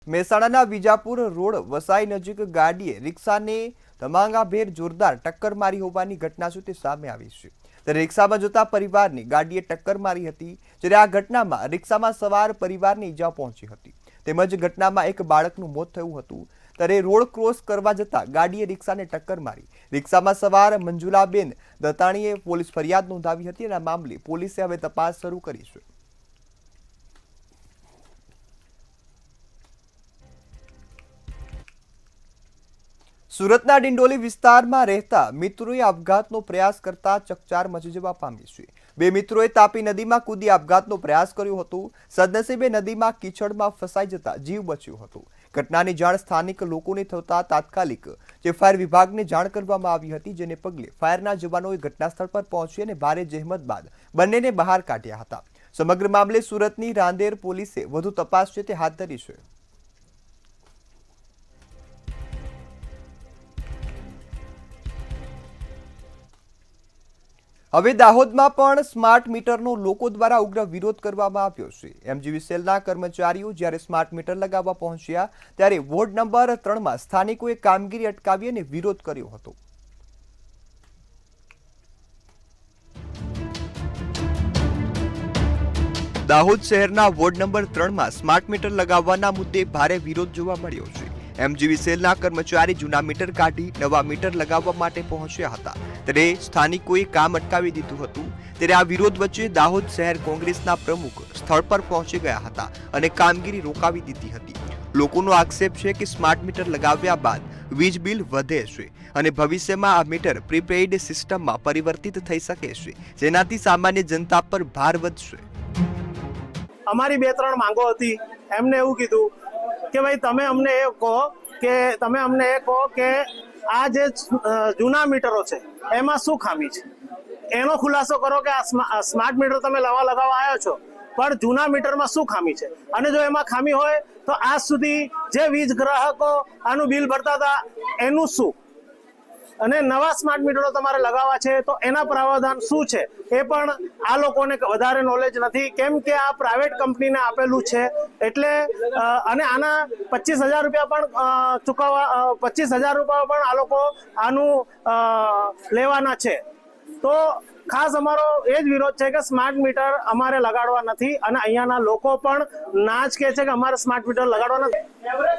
મહેસાણાના વિજાપુર રોડ વસાઈ નજીક ગાડીએ રિક્ષાને ધમાકાભેર જોરદાર ટક્કર મારી હોવાની ઘટના છે તે સામે આવી છે। ત્યારે રિક્ષામાં જતા પરિવારની ગાડીએ ટક્કર મારી હતી, જ્યારે આ ઘટનામાં રિક્ષામાં સવાર પરિવારને ઈજા પહોંચી હતી તેમજ ઘટનામાં એક બાળકનું મોત થયું હતું। ત્યારે રોડ ક્રોસ કરવા જતા ગાડીએ રિક્ષાને ટક્કર મારી રિક્ષામાં સવાર મંજુલાબેન દતાણીએ પોલીસ ફરિયાદ નોંધાવી હતી અને આ મામલે પોલીસે હવે તપાસ શરૂ કરી છે। સુરતના ડિંડોલી વિસ્તારમાં રહેતા મિત્રોએ આપઘાતનો પ્રયાસ કરતા ચકચાર મચી જવા પામી છે। બે મિત્રોએ તાપી નદીમાં કૂદી આપઘાતનો પ્રયાસ કર્યો હતો। સદનસીબે નદીમાં કીચડમાં ફસાઈ જતા જીવ બચ્યો હતો। ઘટનાની જાણ સ્થાનિક લોકોને થતા તાત્કાલિક ફાયર વિભાગને જાણ કરવામાં આવી હતી, જેને પગલે ફાયરના જવાનોએ ઘટનાસ્થળ પર પહોંચી અને ભારે જહેમત બાદ બંનેને બહાર કાઢ્યા હતા। સમગ્ર મામલે સુરતની રાંદેર પોલીસે વધુ તપાસ છે તે હાથ ધરી છે। હવે દાહોદમાં પણ સ્માર્ટ મીટરનો લોકો દ્વારા ઉગ્ર વિરોધ કરવામાં આવ્યો છે। એમજીવીસીએલના કર્મચારીઓ જ્યારે સ્માર્ટ મીટર લગાવવા પહોંચ્યા ત્યારે વોર્ડ નંબર 3માં સ્થાનિકોએ કામગીરી અટકાવી અને વિરોધ કર્યો હતો। દાહોદ શહેરના વોર્ડ નંબર 3માં સ્માર્ટ મીટર લગાવવાના મુદ્દે ભારે વિરોધ જોવા મળ્યો છે। એમજીવીસીએલના કર્મચારી જૂના મીટર કાઢી નવા મીટર લગાવવા માટે પહોંચ્યા હતા, ત્યારે સ્થાનિકોએ કામ અટકાવી દીધું હતું। ત્યારે આ વિરોધ વચ્ચે દાહોદ શહેર કોંગ્રેસના પ્રમુખ સ્થળ પર પહોંચી ગયા હતા અને કામગીરી રોકાવી દીધી હતી। લોકોનો આક્ષેપ છે કે સ્માર્ટ મીટર લગાવ્યા બાદ વીજ બિલ વધે છે અને ભવિષ્યમાં આ મીટર પ્રીપેઇડ સિસ્ટમમાં પરિવર્તિત થઈ શકે છે, જેનાથી સામાન્ય જનતા પર ભાર વધશે। અમારી 2-3 માંગો હતી। એમને એવું કીધું કે ભાઈ તમે અમને એ કહો કે આ જે જૂના મીટરો છે એમાં શું ખામી છે, એનો ખુલાસો કરો કે આ સ્માર્ટ મીટર તમે લગાવવા આવ્યો છો પણ જૂના મીટરમાં શું ખામી છે, અને જો એમાં ખામી હોય તો આજ સુધી જે વીજ ગ્રાહકો આનું બિલ ભરતા હતા એનું શું, અને નવા સ્માર્ટ મીટરો તમારે લગાવવા છે તો એના પ્રાવધાન શું છે એ પણ આ લોકોને વધારે નોલેજ નથી, કેમ કે આ પ્રાઇવેટ કંપનીને આપેલું છે એટલે અને આના 25,000 રૂપિયા પણ ચૂકવવા 25,000 રૂપિયા પણ આ લોકો આનું લેવાના છે। તો ખાસ અમારો એ જ વિરોધ છે કે સ્માર્ટ મીટર અમારે લગાડવા નથી, અને અહીંયાના લોકો પણ ના જ કહે છે કે અમારે સ્માર્ટ મીટર લગાડવા નથી।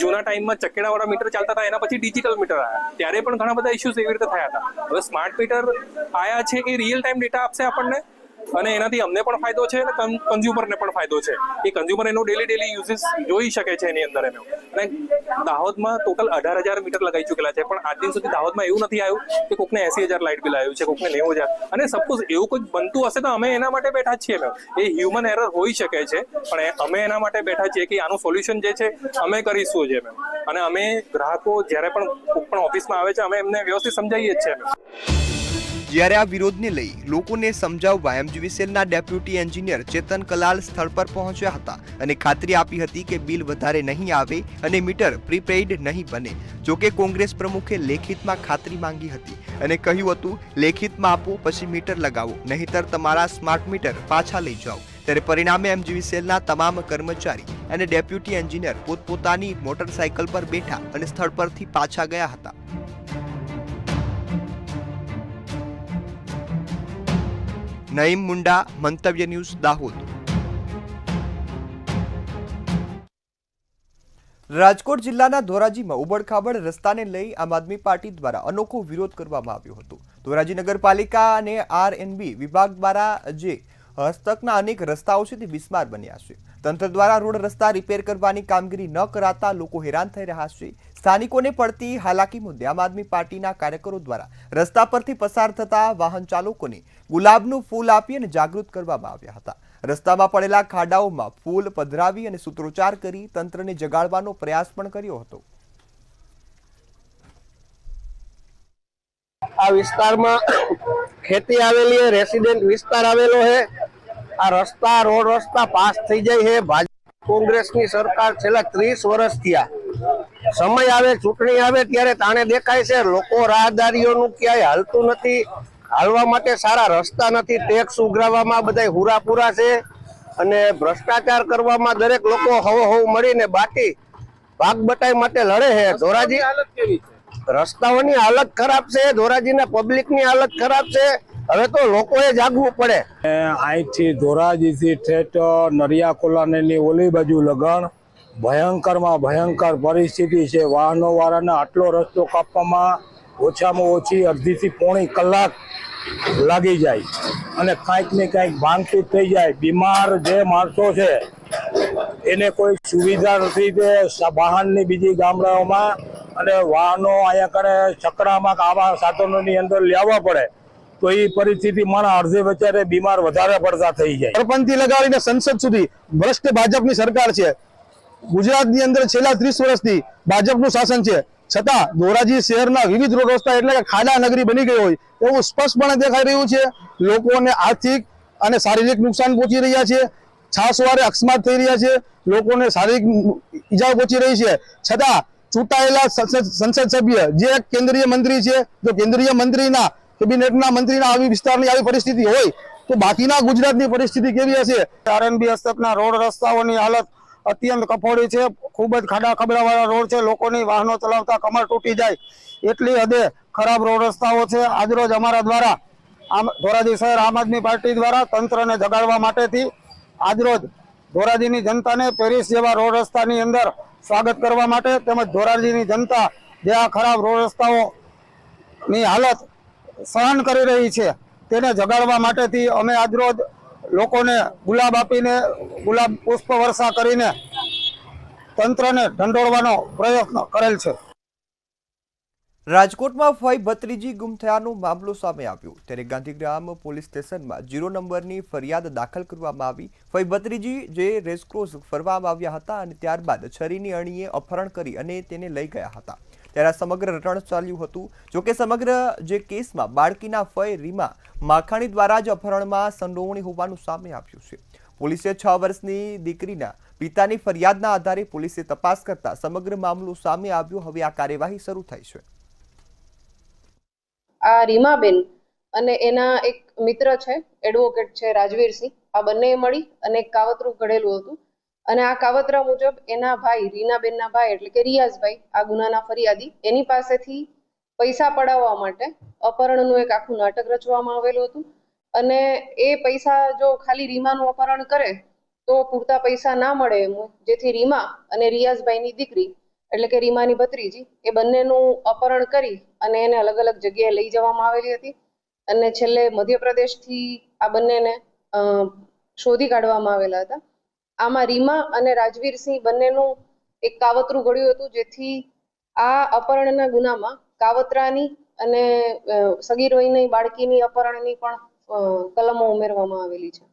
જૂના ટાઈમમાં ચકેડાવાળા મીટર ચાલતા હતા, એના પછી ડિજિટલ મીટર આવ્યા, ત્યારે પણ ઘણા બધા ઇશ્યુઝ એવી રીતે થયા હતા। હવે સ્માર્ટ મીટર આયા છે એ રિયલ ટાઈમ ડેટા આપશે આપણને, અને એનાથી અમને પણ ફાયદો છે અને કન્ઝ્યુમરને પણ ફાયદો છે। એ કન્ઝ્યુમર એનો ડેલી યુઝિસ જોઈ શકે છે એની અંદર એનો। અને દાહોદમાં ટોટલ 18,000 મીટર લગાવી ચૂકેલા છે, પણ આજ દિન સુધી દાહોદમાં એવું નથી આવ્યું કે કોકને 80,000 લાઇટ બિલ આવ્યું છે, કોકને 90,000। અને સપોઝ એવું કોઈ બનતું હશે તો અમે એના માટે બેઠા જ છીએ મેમ। એ હ્યુમન એરર હોઈ શકે છે, પણ અમે એના માટે બેઠા છીએ કે આનું સોલ્યુશન જે છે અમે કરીશું છે મેમ। અને અમે ગ્રાહકો જ્યારે પણ ઓફિસમાં આવે છે અમે એમને વ્યવસ્થિત સમજાવીએ જ છીએ મેમ। જ્યારે આ વિરોધને લઈ લોકોને સમજાવવા એમજીવીસીએલના ડેપ્યુટી એન્જિનિયર ચેતન કલાલ સ્થળ પર પહોંચ્યા હતા અને ખાતરી આપી હતી કે બિલ વધારે નહીં આવે અને મીટર પ્રીપેઇડ નહીં બને। જોકે કોંગ્રેસ પ્રમુખે લેખિતમાં ખાતરી માંગી હતી અને કહ્યું હતું લેખિતમાં આપો પછી મીટર લગાવો, નહીંતર તમારા સ્માર્ટ મીટર પાછા લઈ જાઓ। ત્યારે પરિણામે એમજીવીસીએલના તમામ કર્મચારી અને ડેપ્યુટી એન્જિનિયર પોતપોતાની મોટરસાયકલ પર બેઠા અને સ્થળ પરથી પાછા ગયા હતા। નઈમ મુંડા, મંતવ્ય ન્યૂઝ, દાહોદ। રાજકોટ જિલ્લાના ધોરાજીમાં ઉબડખાબડ રસ્તાને લઈ આમ આદમી પાર્ટી દ્વારા અનોખો વિરોધ કરવામાં આવ્યો હતો। ધોરાજી નગરપાલિકા અને આરએનબી વિભાગ દ્વારા જે હસ્તકના અનેક રસ્તાઓ છે તે બિસ્માર બન્યા છે। તંત્ર દ્વારા રોડ રસ્તા રિપેર કરવાની કામગીરી ન કરાતા લોકો હેરાન થઈ રહ્યા છે। સ્થાનિકોને પડતી હાલાકી મુદ્દે આમ આદમી પાર્ટીના કાર્યકરો દ્વારા રસ્તા પરથી પસાર થતા વાહન ચાલકોને ગુલાબનું ફૂલ આપી અને જાગૃત કરવામાં આવ્યા હતા। રસ્તામાં પડેલા ખાડાઓમાં ફૂલ પધરાવી અને સૂત્રોચ્ચાર કરી તંત્રને જગાડવાનો પ્રયાસ પણ કર્યો હતો। આ વિસ્તારમાં ખેતી આવેલી है, રેસિડેન્ટ વિસ્તાર આવેલો है। આ રસ્તા રોડ રસ્તા પાસ થઈ જાય છે। ભાજપ કોંગ્રેસની સરકાર છેલ્લા 30 વર્ષ થયા, સમય આવે ચૂંટણી આવે ત્યારે તાણે દેખાય છે। લોકો રાહદારીઓનું ક્યાંય હાલતું નથી, હાલવા માટે સારા રસ્તા નથી, ટેક્સ ઉઘરાવવામાં બધા હુરાપુરા છે અને ભ્રષ્ટાચાર કરવામાં દરેક લોકો હવ મળીને બાકી ભાગ બટાઈ માટે લડે છે. ધોરાજી હાલત કેવી છે? રસ્તાઓની હાલત ખરાબ છે, ધોરાજીના પબ્લિકની હાલત ખરાબ છે. હવે તો લોકોએ જાગવું પડે. અહીંથી ધોરાજીથી ઠેઠ નરિયા કોલાની ઓલી બાજુ લગણ ભયંકરમાં ભયંકર પરિસ્થિતિ છે. વાહનો વાળાને આટલો રસ્તો કાપવામાં ઓછામાં ઓછી અડધીથી પોણી કલાક લાગી જાય અને કાંઈક ને કાંઈક ભાંગતૂટ થઈ જાય. બીમાર જે માણસો છે એને કોઈ સુવિધા નથી તે વાહનની બીજી ગામડાઓમાં અને વાહનો અહીંયા કરે છકડામાં આવા સાધનોની અંદર લેવા પડે તો એ પરિસ્થિતિ માણસ અડધે બચારે બીમાર વધારે પડતા થઈ જાય. સરપંચથી લગાડીને સંસદ સુધી ભ્રષ્ટ ભાજપની સરકાર છે. ગુજરાતની અંદર છેલ્લા 30 વર્ષથી ભાજપનું શાસન છે, છતાં ધોરાજી શહેરના વિવિધ રોડ રસ્તા એટલે કે ખાડા નગરી બની ગઈ હોય એવું સ્પષ્ટપણે દેખાઈ રહ્યું છે. લોકોને આર્થિક અને શારીરિક નુકસાન પહોંચી રહ્યા છે, છાસવારે અકસ્માત થઈ રહ્યા છે, લોકોને શારીરિક ઈજાઓ પહોંચી રહી છે. છતાં ચૂંટાયેલા સંસદ સભ્ય જે કેન્દ્રીય મંત્રી છે, જો કેન્દ્રીય મંત્રીના કેબિનેટના મંત્રીના આવી વિસ્તારની આવી પરિસ્થિતિ હોય તો બાકીના ગુજરાતની પરિસ્થિતિ કેવી હશે? આરએનબી હસ્તકના રોડ રસ્તાઓની હાલત અત્યંત કફોડી છે. ખૂબ જ ખાડા ખબડાવાળા રોડ છે. લોકોની વાહનો ચલાવતા કમર તૂટી જાય એટલી હદે ખરાબ રોડ રસ્તાઓ છે. આજરોજ અમારા દ્વારા ધોરાજી શહેર આમ આદમી પાર્ટી દ્વારા તંત્રને જગાડવા માટેથી આજરોજ ધોરાજીની જનતાને પેરિસ જેવા રોડ રસ્તાની અંદર સ્વાગત કરવા માટે તેમજ ધોરાજીની જનતા જે આ ખરાબ રોડ રસ્તાઓની હાલત સહન કરી રહી છે તેને જગાડવા માટેથી અમે આજરોજ લોકોને ગુલાબ આપીને ગુલાબ પુષ્પ વર્ષા કરીને તંત્રને ઢંઢોળવાનો પ્રયત્ન કરેલ છે. રાજકોટમાં ફઈ ભત્રીજી ગુમ થયાનો મામલો સામે આવ્યો ત્યારે ગાંધીગ્રામ પોલીસ સ્ટેશનમાં 0 નંબરની ફરિયાદ દાખલ કરવામાં આવી. ફઈ ભત્રીજી જે રેસક્રોસ ફરવામાં આવ્યા હતા અને ત્યારબાદ છરીની અણીએ અપહરણ કરી અને તેને લઈ ગયા હતા ત્યારે આ સમગ્ર રટણ ચાલ્યું હતું. જોકે સમગ્ર જે કેસમાં બાળકીના ફઈ રીમા માખાણી દ્વારા જ અપહરણમાં સંડોવણી હોવાનું સામે આવ્યું છે. પોલીસે 6 વર્ષની દીકરીના પિતાની ફરિયાદના આધારે પોલીસે તપાસ કરતા સમગ્ર મામલો સામે આવ્યો. હવે આ કાર્યવાહી શરૂ થઈ છે. આ રીમાબેન અને એના એક મિત્ર છે, એડવોકેટ છે રાજવીરસિંહ, આ બંને મળી અને એક કાવતરું ઘડેલું હતું અને આ કાવતરા મુજબ એના ભાઈ રીનાબેનના ભાઈ એટલે કે રિયાઝભાઈ આ ગુનાના ફરિયાદી એની પાસેથી પૈસા પડાવવા માટે અપહરણનું એક આખું નાટક રચવામાં આવેલું હતું અને એ પૈસા જો ખાલી રીમાનું અપહરણ કરે તો પૂરતા પૈસા ના મળે એમ, જેથી રીમા અને રિયાઝભાઈની દીકરી એટલે કે રીમાની ભત્રીજી એ બંનેનું અપહરણ કરી અને એને અલગ અલગ જગ્યાએ લઈ જવામાં આવેલી હતી અને છેલ્લે મધ્યપ્રદેશથી આ બંનેને શોધી કાઢવામાં આવેલા હતા. આમાં રીમા અને રાજવીરસિંહ બંનેનું એક કાવતરું ઘડ્યું હતું જેથી આ અપહરણના ગુનામાં કાવતરાની અને સગીરોની બાળકીની અપહરણની પણ કલમો ઉમેરવામાં આવેલી છે.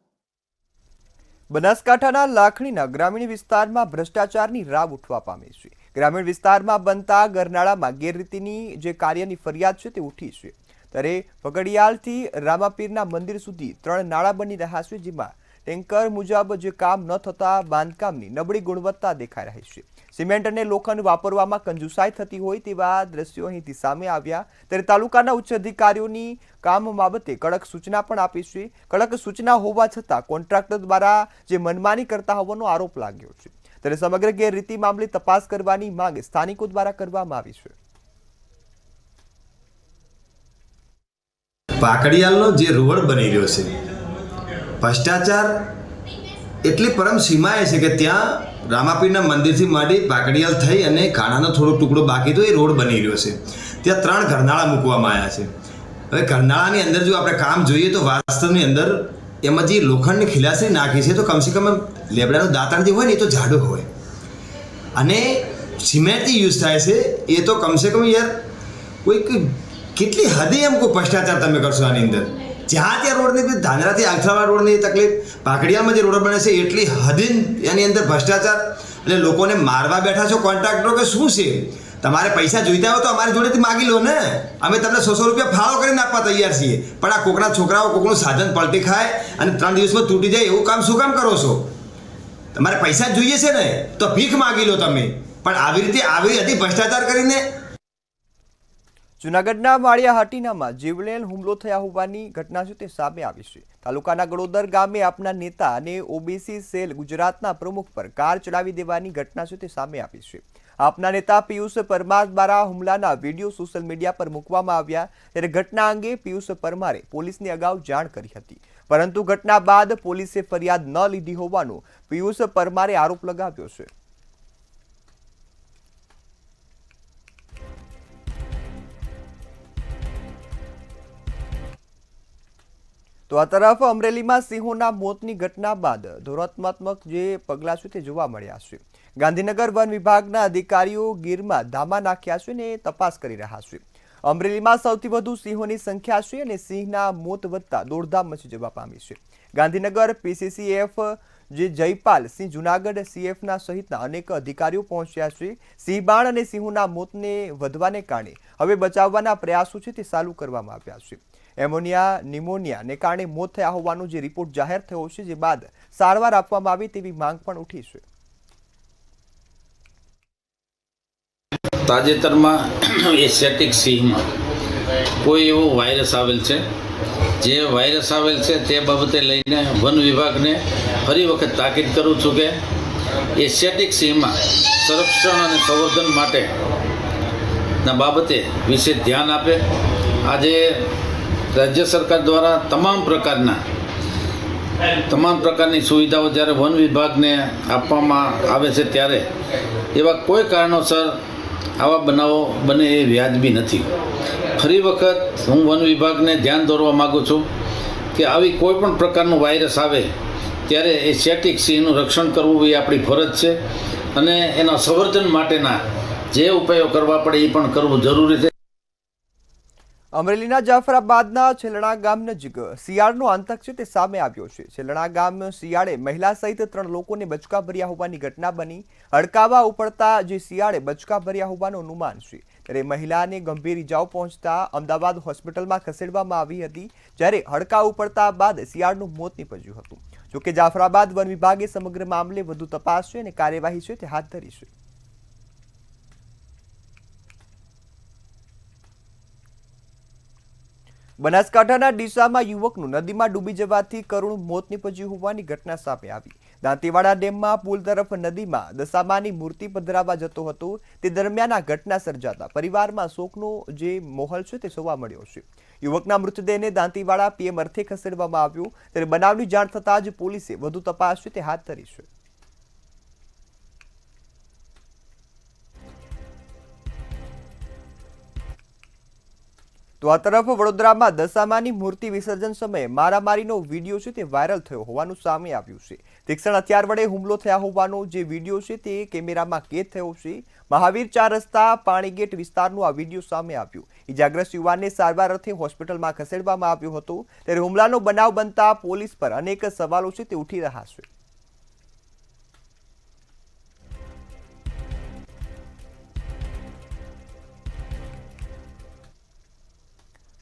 બનાસકાંઠાના લાખણીના ગ્રામીણ વિસ્તારમાં ભ્રષ્ટાચારની રાવ ઉઠવા પામી છે. ગ્રામીણ વિસ્તારમાં બનતા ગરનાળામાં ગેરરીતિની જે કાર્યની ફરિયાદ છે તે ઉઠી છે. ત્યારે પગડિયાલથી રામાપીરના મંદિર સુધી 3 નાળા બની રહ્યા છે, જેમાં ટેન્કર મુજબ જે કામ ન થતા બાંધકામની નબળી ગુણવત્તા દેખાઈ રહી છે. સિમેન્ટ અને લોખંડ વાપરવામાં કંજુસાઈ થતી હોય તેવા દ્રશ્યો અહીંથી સામે આવ્યા. ત્યારે તાલુકાના ઉચ્ચ અધિકારીઓની કામ બાબતે કડક સૂચના પણ આપી છે. કડક સૂચના હોવા છતાં કોન્ટ્રાક્ટર દ્વારા જે મનમાની કરતા હોવાનો આરોપ લાગ્યો છે. ત્યારે સમગ્ર ગેરરીતિ મામલે તપાસ કરવાની માંગ સ્થાનિકો દ્વારા કરવામાં આવી છે. પાકડિયાલનો જે રોડ બની રહ્યો છે, ભ્રષ્ટાચાર એટલી પરમ સીમાએ છે કે ત્યાં રામાપીરના મંદિરથી માંડી પાકડિયાલ થઈ અને ખાણાનો થોડો ટુકડો બાકી તો એ રોડ બની રહ્યો છે. ત્યાં 3 ઘરનાળા મૂકવામાં આવ્યા છે. હવે ઘરનાળાની અંદર જો આપણે કામ જોઈએ તો વાસ્તવની અંદર એમાં જે લોખંડની ખિલાસી નાખી છે તો કમસે કમ લેબડાનું દાંતણ જે હોય ને એ તો જાડું હોય અને સિમેન્ટથી યુઝ થાય છે એ તો કમસે કમ યાર કોઈક કેટલી હદે એમ કોઈ ભ્રષ્ટાચાર તમે કરશો આની અંદર. જ્યાં ત્યાં રોડની ધાનેરાથી આખરાવા રોડની તકલીફ, પાકડિયામાં જે રોડ બને છે એટલી હદે એની અંદર ભ્રષ્ટાચાર. એટલે લોકોને મારવા બેઠા છો કોન્ટ્રાક્ટરો કે શું છે? તમારે પૈસા જોઈતા હોય તો અમારી જોડેથી માગી લો ને, અમે તમને 100 રૂપિયા ફાળો કરીને આપવા તૈયાર છીએ. પણ આ કોકના છોકરાઓ કોકનું સાધન પલટી ખાય અને 3 દિવસમાં તૂટી જાય એવું કામ શું કામ કરો છો? તમારે પૈસા જોઈએ છે ને તો ભીખ માગી લો તમે, પણ આવી રીતે આવી હતી ભ્રષ્ટાચાર કરીને. જૂનાગઢના માળિયા હાટીનામાં જીવલેણ હુમલો થયા હોવાની ઘટના છે તે સામે આવી છે. તાલુકાના ગળોદર ગામે આપના નેતા અને ઓબીસી સેલ ગુજરાતના પ્રમુખ પર કાર ચડાવી દેવાની ઘટના છે તે સામે આવી છે. આપના નેતા પિયુષ પરમાર દ્વારા હુમલાના વિડીયો સોશિયલ મીડિયા પર મૂકવામાં આવ્યા ત્યારે ઘટના અંગે પિયુષ પરમારે પોલીસને અગાઉ જાણ કરી હતી, પરંતુ ઘટના બાદ પોલીસે ફરિયાદ ન લીધી હોવાનું પિયુષ પરમારે આરોપ લગાવ્યો છે. તો આ તરફ અમરેલીમાં સિંહોના મોતની ઘટના બાદ ધોરણાત્મક જે પગલાં છે તે જોવા મળ્યા છે. ગાંધીનગર વન વિભાગના અધિકારીઓ ગીરમાં ધામા નાખ્યા છે અને તપાસ કરી રહ્યા છે. અમરેલીમાં સૌથી વધુ સિંહોની સંખ્યા છે અને સિંહના મોત વધતા દોડધામ મચી જવા પામી છે. ગાંધીનગર પીસીસીએફ જે જયપાલ સિંહ, જુનાગઢ સીએફના સહિતના અનેક અધિકારીઓ પહોંચ્યા છે. સિંહ બાણ અને સિંહોના મોતને વધવાને કારણે હવે બચાવવાના પ્રયાસો છે તે ચાલુ કરવામાં આવ્યા છે. એમોનિયા નિમોનિયાને કારણે મોત થયા હોવાનો જે રિપોર્ટ જાહેર થયો છે, જે બાદ સારવાર આપવામાં આવે તેવી માંગ પણ ઉઠી છે. તાજેતરમાં એશિયાટિક સિંહમાં કોઈ એવો વાયરસ આવેલ છે, જે વાયરસ આવેલ છે તે બાબતે લઈને વન વિભાગને ફરી વખત તાકીદ કરું છું કે એશિયાટિક સિંહમાં સંરક્ષણ અને સંવર્ધન માટેના બાબતે વિશેષ ધ્યાન આપે. આજે રાજ્ય સરકાર દ્વારા તમામ પ્રકારની સુવિધાઓ જ્યારે વન વિભાગને આપવામાં આવે છે, ત્યારે એવા કોઈ કારણોસર આવા બનાવો બને એ વ્યાજબી નથી. ફરી વખત હું વન વિભાગને ધ્યાન દોરવા માગું છું કે આવી કોઈ પણ પ્રકારનું વાયરસ આવે ત્યારે એશિયાટિક સિંહનું રક્ષણ કરવું એ આપણી ફરજ છે, અને એના સંવર્ધન માટેના જે ઉપાયો કરવા પડે એ પણ કરવું જરૂરી છે. અમરેલીના જાફરાબાદના છેલણા ગામ નજીક શિયાળનો આતંક છે તે સામે આવ્યો છે. છેલણા ગામ શિયાળે મહિલા સહિત 3 લોકોને બચકા ભર્યા હોવાની ઘટના બની. હડકાવા ઉપડતા જે શિયાળે બચકા ભર્યા હોવાનું અનુમાન છે, ત્યારે મહિલાને ગંભીર ઇજાઓ પહોંચતા અમદાવાદ હોસ્પિટલમાં ખસેડવામાં આવી હતી, જ્યારે હડકા ઉપડતા બાદ શિયાળનું મોત નીપજ્યું હતું. જોકે જાફરાબાદ વન વિભાગે સમગ્ર મામલે વધુ તપાસ છે અને કાર્યવાહી છે તે હાથ ધરી છે. બનાસકાંઠાના ડીસામાં યુવકનું નદીમાં ડૂબી જવાથી કરુણ મોત નીપજ્યું હોવાની ઘટના સામે આવી. દાંતીવાડા ડેમમાં પુલ તરફ નદીમાં દશામાની મૂર્તિ પધરાવવા જતો હતો, તે દરમિયાન આ ઘટના સર્જાતા પરિવારમાં શોકનો જે માહોલ છે તે જોવા મળ્યો છે. યુવકના મૃતદેહને દાંતીવાડા પીએમ અર્થે ખસેડવામાં આવ્યો, ત્યારે બનાવની જાણ થતાં જ પોલીસે વધુ તપાસ છે તે હાથ ધરી છે. તો આ તરફ વડોદરામાં દશામાની મૂર્તિ વિસર્જન સમયે મારામારીનો વિડીયો છે તે વાયરલ થયો હોવાનું સામે આવ્યું છે. તીક્ષ્ણ હથિયાર વડે હુમલો થયા હોવાનો જે વિડીયો છે તે કેમેરામાં કેદ થયો છે. મહાવીર 4 રસ્તા પાણીગેટ વિસ્તારનું આ વિડીયો સામે આવ્યું. ઇજાગ્રસ્ત યુવાનને સારવાર અર્થે હોસ્પિટલમાં ખસેડવામાં આવ્યો હતો, ત્યારે હુમલાનો બનાવ બનતા પોલીસ પર અનેક સવાલો છે તે ઉઠી રહ્યા છે.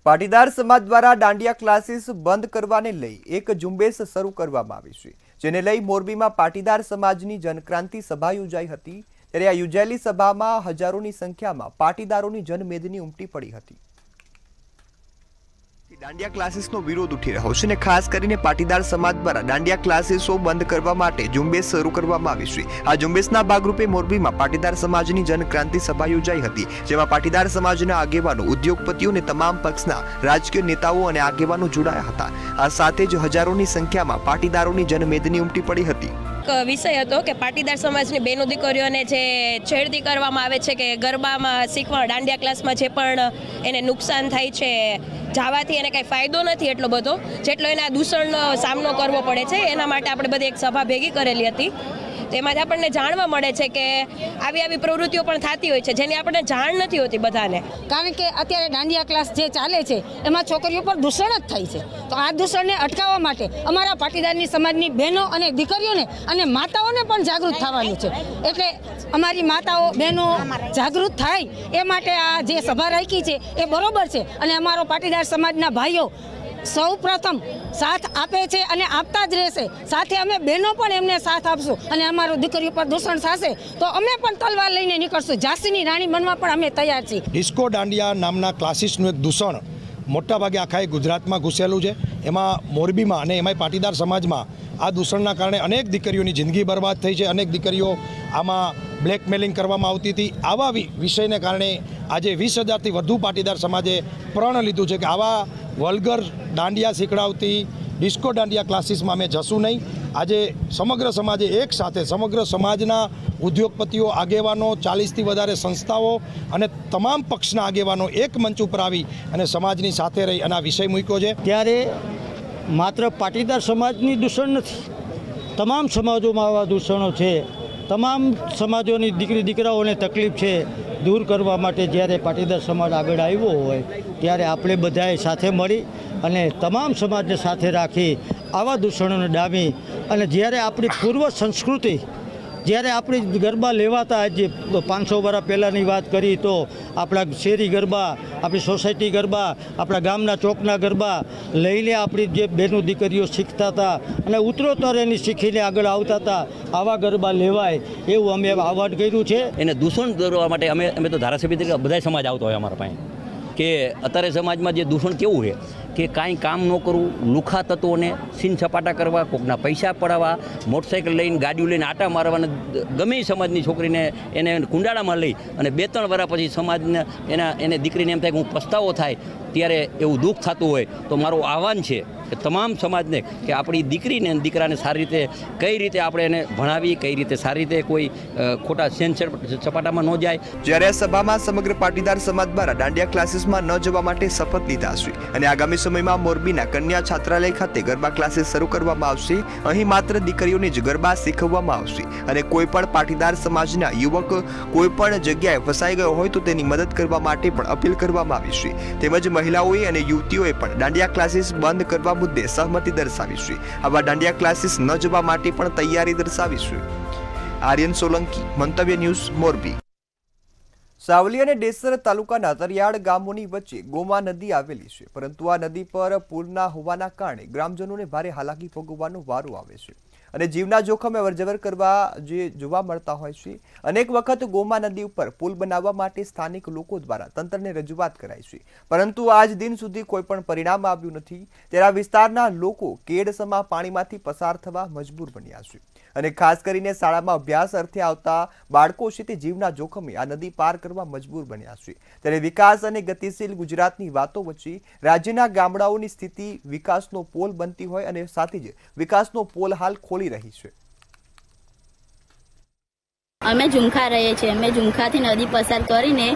પાટીદાર સમાજ દ્વારા દાંડિયા ક્લાસીસ બંધ કરવાને લઈ એક ઝુંબેશ શરૂ કરવામાં આવી છે, જેને લઈ મોરબીમાં પાટીદાર સમાજની જનક્રાંતિ સભા યોજાઈ હતી. ત્યારે આ યોજાયેલી સભામાં હજારોની સંખ્યામાં પાટીદારોની જનમેદની ઉમટી પડી હતી. દાંડિયા ક્લાસીસનો વિરોધ ઉઠી રહ્યો છે અને ખાસ કરીને પાટીદાર સમાજ દ્વારા દાંડિયા ક્લાસીસો બંધ કરવા માટે ઝુંબેશ શરૂ કરવામાં આવી છે. આ ઝુંબેશના ભાગરૂપે મોરબીમાં પાટીદાર સમાજની જનક્રાંતિ સભા યોજાઈ હતી, જેમાં પાટીદાર સમાજના આગેવાનો, ઉદ્યોગપતિઓ અને તમામ પક્ષના રાજકીય નેતાઓ અને આગેવાનો જોડાયા હતા. આ સાથે જ હજારોની સંખ્યામાં પાટીદારોની જનમેદની ઉમટી પડી હતી. વિષય હતો કે પાટીદાર સમાજની બહેનો દીકરીઓને જે છેડતી કરવામાં આવે છે કે ગરબામાં શીખવા, દાંડિયા ક્લાસમાં જે પણ એને નુકસાન થાય છે, જવાથી એને કંઈ ફાયદો નથી એટલો બધો જેટલો એના દૂષણનો સામનો કરવો પડે છે. એના માટે આપણે બધી એક સભા ભેગી કરેલી હતી. તેમાંથી આપણને જાણવા મળે છે કે આવી પ્રવૃત્તિઓ પણ થતી હોય છે, જેની આપણને જાણ નથી હોતી બધાને. કારણ કે અત્યારે દાંડિયા ક્લાસ જે ચાલે છે એમાં છોકરીઓ પર દૂષણ જ થાય છે. તો આ દૂષણને અટકાવવા માટે અમારા પાટીદારની સમાજની બહેનો અને દીકરીઓને અને માતાઓને પણ જાગૃત થવાનું છે. એટલે અમારી માતાઓ, બહેનો જાગૃત થાય એ માટે આ જે સભા રાખી છે એ બરોબર છે. અને અમારો પાટીદાર સમાજના ભાઈઓ સૌ પ્રથમ સાથ આપે છે અને આપતા જ રહેશે. સાથે અમે બહેનો પણ એમને સાથ આપશું, અને અમારું દીકરીઓ પર દૂષણ થશે તો અમે પણ તલવાર લઈને નીકળશું. ઝાંસીની રાણી બનવા પણ અમે તૈયાર છીએ. ડિસ્કો દાંડિયા નામના ક્લાસીસનું એક દૂષણ મોટાભાગે આખા ગુજરાતમાં ઘૂસેલું છે. એમાં મોરબીમાં અને એમાંય પાટીદાર સમાજમાં આ દૂષણના કારણે અનેક દીકરીઓની જિંદગી બરબાદ થઈ છે. અનેક દીકરીઓ આમાં બ્લેકમેલિંગ કરવામાં આવતી હતી. આવા વિષયને કારણે આજે 20,000થી વધુ પાટીદાર સમાજે પ્રણ લીધું છે કે આવા વલ્ગર દાંડિયા શીખડાવતી ડિસ્કો દાંડિયા ક્લાસીસમાં અમે જશું નહીં. આજે સમગ્ર સમાજે એક સાથે સમગ્ર સમાજના ઉદ્યોગપતિઓ, આગેવાનો, 40થી વધારે સંસ્થાઓ અને તમામ પક્ષના આગેવાનો એક મંચ ઉપર આવી અને સમાજની સાથે રહી અને આ વિષય મૂક્યો છે. ત્યારે માત્ર પાટીદાર સમાજની દૂષણ નથી, તમામ સમાજોમાં આવા દૂષણો છે. તમામ સમાજોની દીકરી દીકરાઓને તકલીફ છે, દૂર કરવા માટે જ્યારે પાટીદાર સમાજ આગળ આવ્યો હોય ત્યારે આપણે બધાએ સાથે મળી અને તમામ સમાજને સાથે રાખી આવા દૂષણોને ડામી અને જ્યારે આપણી પૂર્વ સંસ્કૃતિ, જ્યારે આપણી ગરબા લેવાતા, આજે 500 વર્ષ પહેલાંની વાત કરી તો આપણા શેરી ગરબા, આપણી સોસાયટી ગરબા, આપણા ગામના ચોકના ગરબા લઈને આપણી જે બહેનો દીકરીઓ શીખતા હતા અને ઉત્તરોત્તર એની શીખીને આગળ આવતા હતા. આવા ગરબા લેવાય એવું અમે આહ્વાન કર્યું છે. એને દૂષણ કરવા માટે અમે તો ધારાસભ્ય તરીકે બધા સમાજ આવતો હોય અમારા પાસે કે અત્યારે સમાજમાં જે દૂષણ કેવું છે કે કાંઈ કામ ન કરવું, લુખા તત્વોને સીન સપાટા કરવા, કોકના પૈસા પડાવવા, મોટરસાઇકલ લઈને ગાડીઓ લઈને આટા મારવાને, ગમે એ સમાજની છોકરીને એને કુંડાળામાં લઈ અને 2-3 વર્ષ પછી સમાજને એને દીકરીને એમ થાય કે હું પસ્તાવો થાય ત્યારે એવું દુઃખ થતું હોય તો મારું આહ્વાન છે કે તમામ સમાજને કે આપણી દીકરીને અને દીકરાને સારી રીતે કઈ રીતે આપણે એને ભણાવી, કઈ રીતે સારી રીતે કોઈ ખોટા સેન સપાટામાં ન જાય. જ્યારે આ સભામાં સમગ્ર પાટીદાર સમાજ દ્વારા દાંડિયા ક્લાસીસમાં ન જવા માટે શપથ લીધા છે અને આગામી સમયમાં મોરબીના કન્યા છાત્રાલય ખાતે ગરબા ક્લાસીસ શરૂ કરવામાં આવશે. અહીં માત્ર દીકરીઓને જ ગરબા શીખવવામાં આવશે અને કોઈ પણ પાટીદાર સમાજના યુવક કોઈ પણ જગ્યાએ ફસાઈ ગયો હોય તો તેની મદદ કરવા માટે પણ અપીલ કરવામાં આવી છે. તેમજ મહિલાઓએ અને યુવતીઓએ પણ દાંડિયા ક્લાસીસ બંધ કરવા મુદ્દે સહમતિ દર્શાવી છે. આવા દાંડિયા ક્લાસીસ ન જવા માટે પણ તૈયારી દર્શાવી છે. આર્યન સોલંકી, મંતવ્ય ન્યૂઝ, મોરબી. સાવલી અને ડેસર તાલુકાના તરિયાળ ગામોની વચ્ચે ગોમા નદી આવેલી છે, પરંતુ આ નદી પર પુલ ના હોવાના કારણે ગ્રામજનોને ભારે હાલાકી ભોગવવાનો વારો આવે છે અને જીવના જોખમે અવરજવર કરવા જે જોવા મળતા હોય છે. અનેક વખત ગોમા નદી ઉપર પુલ બનાવવા માટે સ્થાનિક લોકો દ્વારા તંત્રને રજૂઆત કરાઈ છે, પરંતુ આજ દિન સુધી કોઈ પણ પરિણામ આવ્યું નથી. ત્યારે વિસ્તારના લોકો કેડસમા પાણીમાંથી પસાર થવા મજબૂર બન્યા છે અને ખાસ કરીને શાળામાં અભ્યાસ અર્થે આવતા બાળકો છે તે જીવના જોખમે આ નદી પાર કરવા મજબૂર બન્યા છે. ત્યારે વિકાસ અને ગતિશીલ ગુજરાતની વાતો વચ્ચે રાજ્યના ગામડાઓની સ્થિતિ વિકાસનો પોલ બનતી હોય અને સાથે જ વિકાસનો પોલ હાલ ખોલી રહી છે. અમે ઝુમખા રહીએ છીએ. અમે ઝુમખાથી નદી પસાર કરીને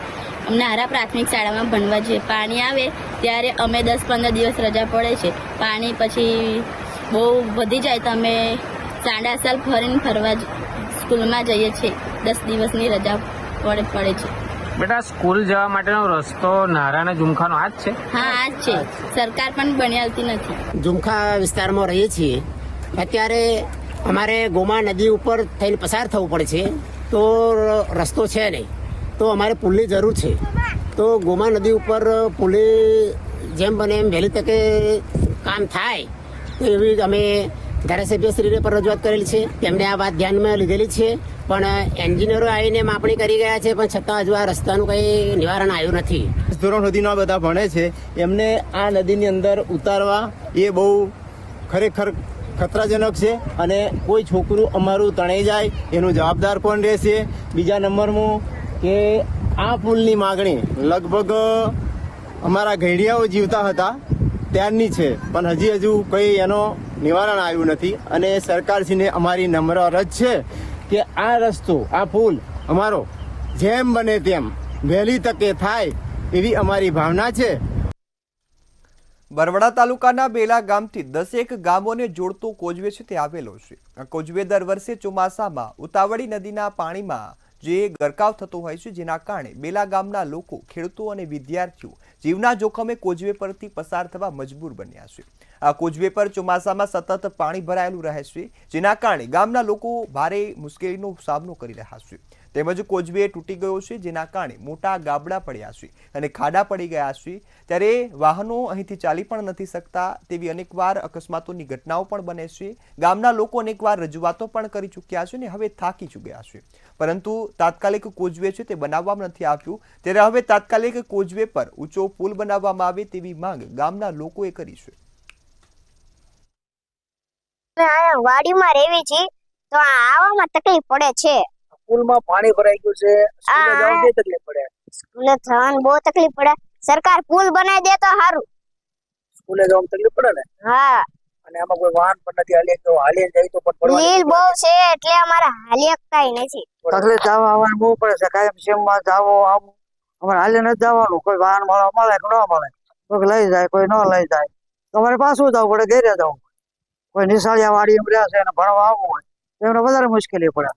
અમને આરા પ્રાથમિક શાળામાં ભણવા જઈએ. પાણી આવે ત્યારે અમે 10-15 દિવસ રજા પડે છે. પાણી પછી બહુ વધી જાય તો અમે સાંડાસાલ ફરીને ફરવા સ્કૂલમાં જઈએ છીએ. 10 દિવસની રજા પડે છે. બેટા, સ્કૂલ જવા માટેનો રસ્તો નારાયણ ઝુમખાનો આ જ છે? હા, આ જ છે. સરકાર પણ બની આવતી નથી. ઝુમખા વિસ્તારમાં રહીએ છીએ. અત્યારે અમારે ગોમા નદી ઉપર થઈને પસાર થવું પડે છે તો રસ્તો છે નહીં, તો અમારે પુલની જરૂર છે. તો ગોમા નદી ઉપર પુલે જેમ બને એમ વહેલી તકે કામ થાય તો એવી અમે ધારાસભ્યશ્રીને પર રજૂઆત કરેલી છે. તેમણે આ વાત ધ્યાનમાં લીધેલી છે, પણ એન્જિનિયરો આવીને માપણી કરી ગયા છે, પણ છતાં હજુ આ રસ્તાનું કંઈ નિવારણ આવ્યું નથી. ધોરણ સુધીના બધા ભણે છે, એમને આ નદીની અંદર ઉતારવા એ બહુ ખરેખર ખતરાજનક છે અને કોઈ છોકરું અમારું તણાઈ જાય એનું જવાબદાર કોણ રહેશે? બીજા નંબરમાં કે આ પુલની માગણી લગભગ અમારા ઘેડિયાઓ જીવતા હતા ત્યારની છે, પણ હજુ કંઈ એનો નિવારણ આવ્યું નથી. અને સરકારશ્રીને અમારી નમ્ર અરજ છે કે આ રસ્તો, આ પુલ અમારો જેમ બને તેમ વહેલી તકે થાય એવી અમારી ભાવના છે. બરવાડા તાલુકાના બેલા ગામથી 10 ગામોને જોડતો કોઝવે છે તે આવેલો છે. આ કોઝવે દર વર્ષે ચોમાસામાં ઉતાવળી નદીના પાણીમાં જે ગરકાવ થતો હોય છે, જેના કારણે બેલા ગામના લોકો, ખેડૂતો અને વિદ્યાર્થીઓ જીવના જોખમે કોઝવે પરથી પસાર થવા મજબૂર બન્યા છે. આ કોઝવે પર ચોમાસામાં સતત પાણી ભરાયેલું રહે છે, જેના કારણે ગામના લોકો ભારે મુશ્કેલીનો સામનો કરી રહ્યા છે. તેમજ કોઝવે તૂટી ગયો છે, જેના કારણે મોટા ગાબડા પડ્યા છે અને ખાડા પડી ગયા છે. ત્યારે વાહનો અહીંથી ચાલી પણ નથી શકતા તેવી અનેકવાર અકસ્માતોની ઘટનાઓ પણ બને છે. ગામના લોકો અનેકવાર રજૂઆતો પણ કરી ચૂક્યા છે અને હવે થાકી ચૂક્યા છે, પરંતુ તાત્કાલિક કોઝવે છે તે બનાવવામાં નથી આવ્યું. ત્યારે હવે તાત્કાલિક કોઝવે પર ઊંચો પુલ બનાવવામાં આવે તેવી માંગ ગામના લોકોએ કરી છે. વાડીમાં રહેવી છે તો આવવામાં તકલીફ પડે છે. પુલમાં પાણી ભરાઈ ગયું છે, સ્કૂલે જવામાં કેવી તકલીફ પડે? સ્કૂલે જવાનું બહુ તકલીફ પડે. સરકાર પુલ બનાવી દે તો સારું. સ્કૂલે જવામાં તકલીફ પડે ને? હા. અને આમાં કોઈ વાહન પણ નથી હાલે, તો હાલી જાય તો પણ પડવાની લીલ બહુ છે એટલે અમારે હાલી કઈ નથી. તકલીફ જવા આવવાનું બહુ પડે છે. કાયમ સેમમાં જાવો આવું અમારે હાલી નથી જવાનું. કોઈ વાહન વાળા મળે કે ન મળે, કોઈ લઈ જાય કોઈ ન લઈ જાય. તમારે પાછું જવું પડે, ઘેરે જવું. કોઈ નિશાળિયા વાડી એમ રહ્યા છે અને ભણવા આવવું હોય એમને વધારે મુશ્કેલી પડે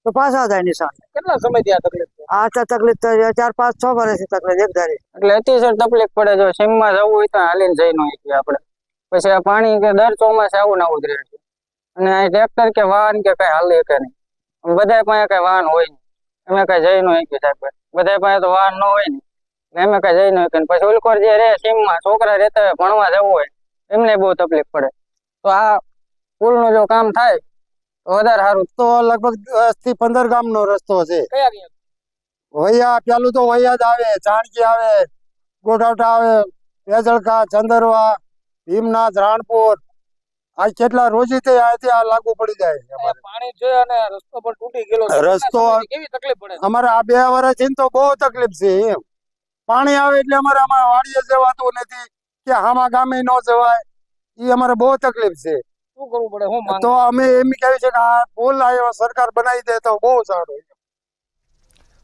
તો પાછા જાય નિશાળ. કેટલા સમયથી આ તકલીફ છે? આ તો તકલીફ તો 4, 5, 6 વર્ષથી તકલીફ એક ધારી. એટલે અતિશય તકલીફ પડે. જો સીમમાં જવું હોય તો હાલીને જઈ ન શકીએ આપણે. પછી આ પાણી કે દર ચોમાસે આવું ને આવું જ રહે છે. અને આ ટ્રેક્ટર કે વાહન કે કઈ હાલે કે નહીં. બધા પાસે કઈ વાહન હોય નહીં, અમે કઈ જઈ ન શકીએ સાહેબ. બધા પાસે તો વાહન ન હોય ને અમે કઈ જઈ ન શકીએ. પછી ઉલકોર જે રહે સીમમાં છોકરા રહેતા હોય ભણવા જવું હોય એમને બહુ તકલીફ પડે. તો આ પુલનું જો કામ થાય તો વધારે સારું. તો લગભગ 10 થી 15 ગામનો રસ્તો છે. કયા? વૈયા પેલું તો વૈયા જ આવે, ચાણકી આવે, ગોઠાવટા આવે, પેજળકા, ચંદરવા, ભીમનાથ, રાણપુર. આ કેટલા રોજી તે અહીંથી આ લાગુ પડી જાય છે અમારે. પાણી છે અને રસ્તો પણ તૂટી ગયેલો છે. રસ્તો કેવી તકલીફ પડે? અમારે આ 2 વર્ષથી તો બહુ તકલીફ છે. એમ પાણી આવે એટલે અમારે વાડીએ જવાતું નથી કે આમાં ગામે ન જવાય. એ અમારે બહુ તકલીફ છે. શું કરવું પડે? હું માંગ તો અમે એમ કહેવી છે કે આ પુલ આ સરકાર બનાવી દે તો બહુ સારું.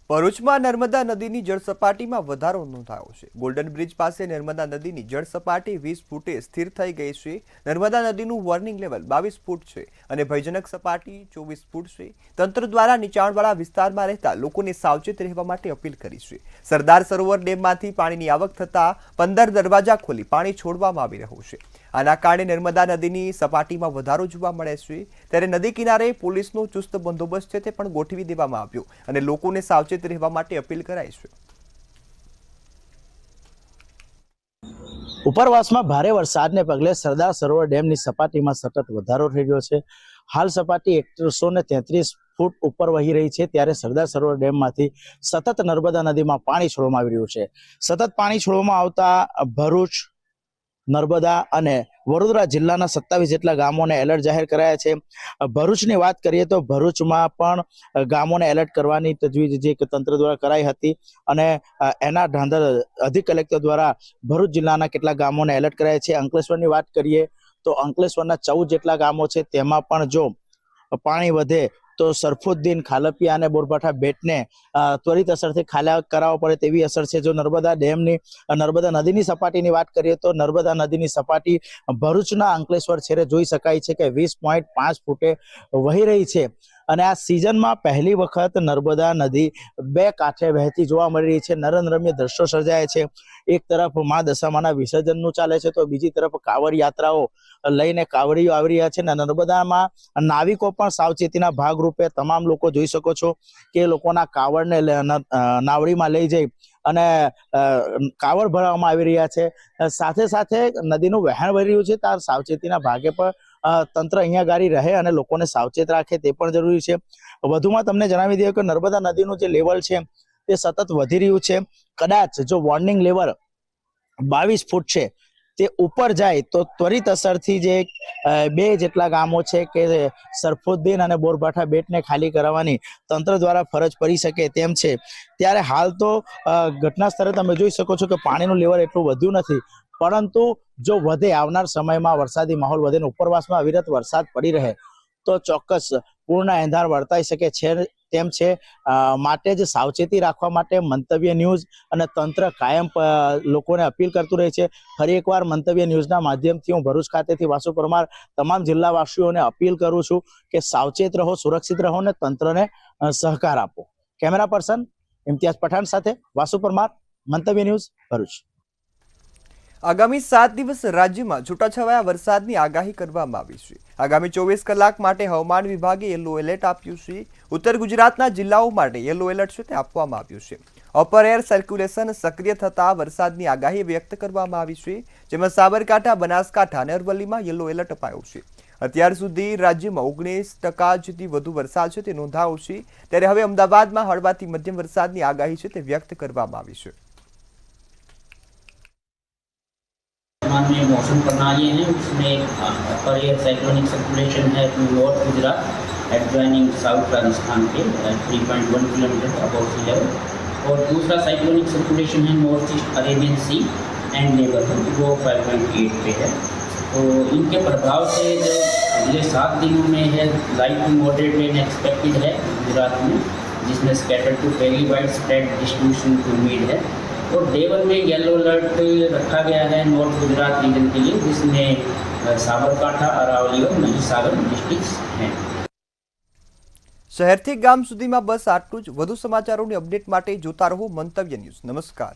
ભરૂચમાં નર્મદા નદીની જળ સપાટીમાં વધારો નોંધાયો છે. ગોલ્ડન બ્રિજ પાસે નર્મદા નદીની જળ સપાટી 20 ફૂટે સ્થિર થઈ ગઈ છે. નર્મદા નદીનું વોર્નિંગ લેવલ 22 ફૂટ છે અને ભયજનક સપાટી 24 ફૂટ છે. તંત્ર દ્વારા નીચાણવાળા વિસ્તારમાં રહેતા લોકોને સાવચેત રહેવા માટે અપીલ કરી છે. સરદાર સરોવર ડેમમાંથી પાણીની આવક થતા 15 દરવાજા ખોલી પાણી છોડવામાં આવી રહ્યું છે. આના કારણે નર્મદા નદીની સપાટીમાં વધારો જોવા મળે છે. ત્યારે નદી કિનારે પોલીસનો ચુસ્ત બંદોબસ્ત છે તે પણ ગોઠવી દેવામાં આવ્યો અને લોકોને સાવચેત રહેવા માટે અપીલ કરાઈ છે. ઉપરવાસમાં ભારે વરસાદને પગલે સરદાર સરોવર ડેમની સપાટીમાં સતત વધારો થઈ રહ્યો છે. હાલ સપાટી 133 ફૂટ ઉપર વહી રહી છે. ત્યારે સરદાર સરોવર ડેમમાંથી સતત નર્મદા નદીમાં પાણી છોડવામાં આવી રહ્યું છે. સતત પાણી છોડવામાં આવતા ભરૂચ, નર્મદા અને વડોદરા જિલ્લાના 27 જેટલા ગામોને એલર્ટ જાહેર કરાયા છે. ભરૂચની વાત કરીએ તો ભરૂચમાં પણ ગામોને એલર્ટ કરવાની તજવીજ જે તંત્ર દ્વારા કરાઈ હતી અને એના ધાંધર અધિક કલેક્ટર દ્વારા ભરૂચ જિલ્લાના કેટલાક ગામોને એલર્ટ કરાયા છે. અંકલેશ્વરની વાત કરીએ તો અંકલેશ્વરના 14 જેટલા ગામો છે તેમાં પણ જો પાણી વધે તો સરફુદ્દીન, ખાલપિયા અને બોરભાઠા બેટને ત્વરિત અસરથી ખાલા કરાવવા પડે તેવી અસર છે. જો નર્મદા નદીની સપાટીની વાત કરીએ તો નર્મદા નદીની સપાટી ભરૂચના અંકલેશ્વર છેડે જોઈ શકાય છે કે 20.5 ફૂટે વહી રહી છે. અને આ સિઝનમાં પહેલી વખત નર્મદા નદી 2 કાંઠે વહેતી જોવા મળી રહી છે. નરનરમ્ય દ્રશ્યો સર્જાય છે. એક તરફ મા દશામાના વિસર્જનનું ચાલે છે તો બીજી તરફ કાવડ યાત્રાઓ લઈને કાવડીઓ આવી રહ્યા છે. નર્મદામાં નાવિકો પણ સાવચેતીના ભાગરૂપે તમામ લોકો જોઈ શકો છો કે લોકોના કાવડને નાવડીમાં લઈ જઈ અને કાવડ ભરવામાં આવી રહ્યા છે. સાથે સાથે નદીનું વહેણ વહી રહ્યું છે ત્યારે સાવચેતીના ભાગે પણ તંત્ર અહીંયા ગાડી રહે અને લોકોને સાવચેત રાખે તે પણ જરૂરી છે. વધુમાં તમને જણાવી દઈએ કે નર્મદા નદીનું જે લેવલ છે તે સતત વધી રહ્યું છે. કદાચ જો વોર્નિંગ લેવલ 22 ફૂટ છે તે ઉપર જાય તો ત્વરિત અસરથી જે 2 જેટલા ગામો છે કે સરફુદ્દીન અને બોરભાઠા બેટને ખાલી કરાવવાની તંત્ર દ્વારા ફરજ પડી શકે તેમ છે. ત્યારે હાલ તો ઘટના સ્થળે તમે જોઈ શકો છો કે પાણીનું લેવલ એટલું વધ્યું નથી, પરંતુ જો વધે આવનાર સમયમાં વરસાદી માહોલ વધે ને ઉપરવાસમાં અવિરત વરસાદ પડી રહે તો ચોક્કસ પૂર્ણ એંધાણ વર્તાઈ શકે છે તેમ છે. માટે જ સાવચેતી રાખવા માટે મંતવ્ય ન્યૂઝ અને તંત્ર કાયમ લોકોને અપીલ કરતું રહે છે. ફરી એકવાર મંતવ્ય ન્યૂઝના માધ્યમથી હું ભરૂચ ખાતેથી વાસુ પરમાર તમામ જિલ્લાવાસીઓને અપીલ કરું છું કે સાવચેત રહો, સુરક્ષિત રહો ને તંત્રને સહકાર આપો. કેમેરા પર્સન ઇમ્તિયાઝ પઠાણ સાથે વાસુ પરમાર, મંતવ્ય ન્યૂઝ, ભરૂચ. આગામી 7 દિવસ રાજ્યમાં છૂટાછવાયા વરસાદની આગાહી કરવામાં આવી છે. આગામી 24 કલાક માટે હવામાન વિભાગે યલો એલર્ટ આપ્યું છે. ઉત્તર ગુજરાતના જિલ્લાઓ માટે યલો એલર્ટ છે તે આપવામાં આવ્યું છે. અપર એર સર્ક્યુલેશન સક્રિય થતા વરસાદની આગાહી વ્યક્ત કરવામાં આવી છે, જેમાં સાબરકાંઠા, બનાસકાંઠા અને અરવલ્લીમાં યલો એલર્ટ અપાયું છે. અત્યાર સુધી રાજ્યમાં 19% જેટલી વધુ વરસાદ છે તે નોંધાયો છે. ત્યારે હવે અમદાવાદમાં હળવાથી મધ્યમ વરસાદની આગાહી છે તે વ્યક્ત કરવામાં આવી છે. में मौसम प्रणाली है, उसमें अपर एयर साइक्लोनिक सर्कुलेशन है north Gujarat adjoining south Rajasthan के 3.1 किलोमीटर अबव सी लेवल, और दूसरा साइक्लोनिक सर्कुलेशन है north east Arabian sea and neighbourhood, वो 5.8 पे है। तो इनके प्रभाव से जो अगले 7 दिनों में है light to moderate rain expected है गुजरात में, जिसमें scattered to fairly widespread distribution की उम्मीद है। और डे 1 में येलो अलर्ट रखा गया है नॉर्थ गुजरात रीजन के लिए, जिसमें साबरकांठा, अरावली और મહીસાગર डिस्ट्रिक्ट्स हैं। શહેરથી ગામ સુધીમાં બસ આટલું જ. વધુ સમાચારોની અપડેટ માટે જોતા રહો મંતવ્ય ન્યૂઝ. નમસ્કાર.